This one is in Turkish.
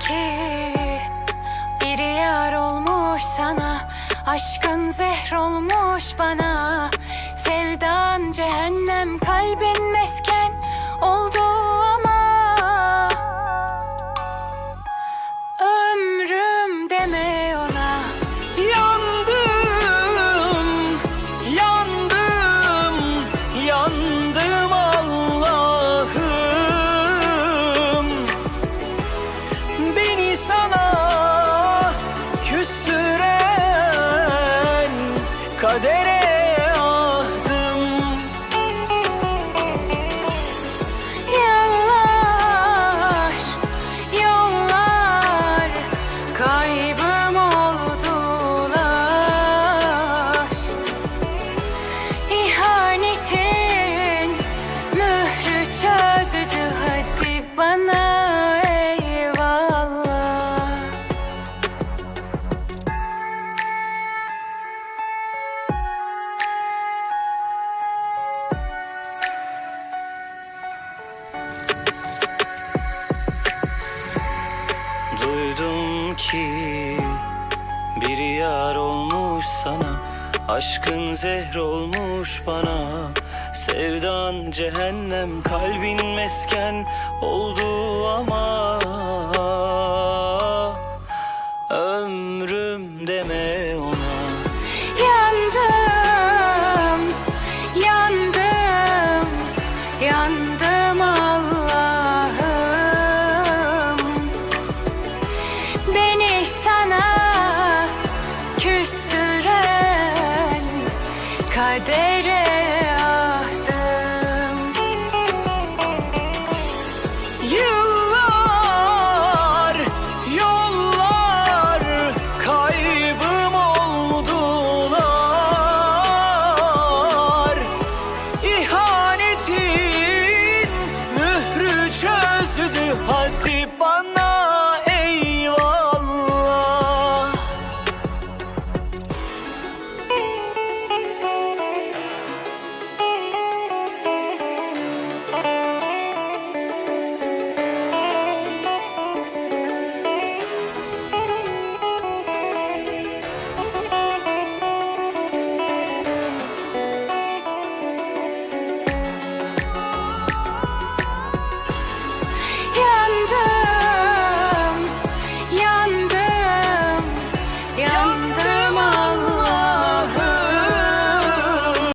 ki biri yar olmuş sana, aşkın zehr olmuş bana. Sevdan cehennem, kalbin mesken oldu ama ömrüm deme ona. Yandım, yandım, yandım Allah'ım. Beni sana küstüren kadere ahdım. Yıllar, yollar kaybım oldular. İhanetin mührü çözdü, hadi bana eyvallah. Duydum ki bir yar olmuş sana, aşkın zehr olmuş bana. Sevdan cehennem, kalbin mesken oldu ama ömrüm deme ona. Yandım, yandım, yandım Allah'ım. Beni sana küstüren kadere ahdım. Yıllar, yollar kaybım oldular. İhanetin mührü çözdü, hadi bana eyvallah. Yandım, yandım, yandım